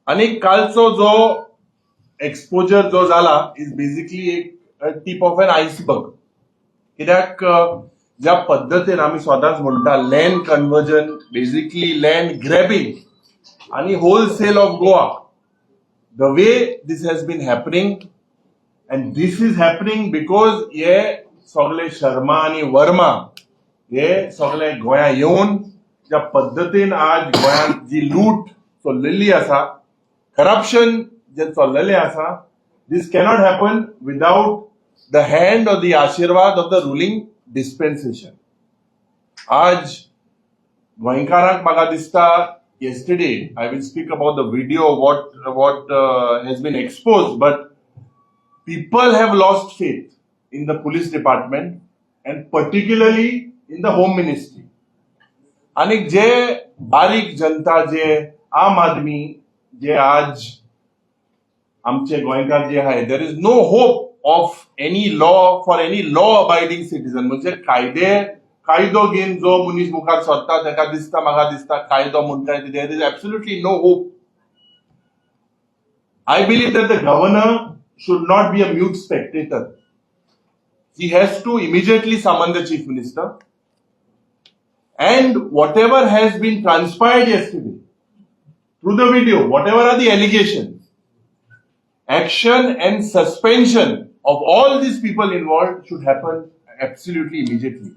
आणि कालचो जो एक्सपोजर जो जाला इज बेसिकली एक टीप ऑफ एन आयसबर्ग. कित्याक ज्या पद्दतीन आमी सदांच म्हणटा land conversion, basically land grabbing आणि wholesale of Goa, the way this has been happening, and this is happening because हे सगळे शर्मा आणि वर्मा हे सगळे गोंया येवन ज्या पद्दतीन आज गोंयांत जी लूट चल्लेली आसा, करप्शन जे चल्लेले आसा, this cannot happen without the hand or the आशीर्वाद of the ruling dispensation. आज गोंयकारांक म्हाका दिसता, yesterday I will speak about the video what has been exposed, but people have lost faith in the police department and particularly in the home ministry. आणि जे बारीक जनता, जे आम आदमी, जे आज आमचे गोंयकार जे आहे, there is no hope of any law for any law abiding citizen. म्हणजे कायदो घेवन जो मनीस मुखार सरता ताका दिसता, म्हाका दिसता कायदो म्हणटा there is absolutely no hope. I believe that the governor should not be a mute spectator. He has to immediately summon the chief minister, and whatever has been transpired yesterday through the video, whatever are the allegations, action and suspension of all these people involved should happen absolutely immediately.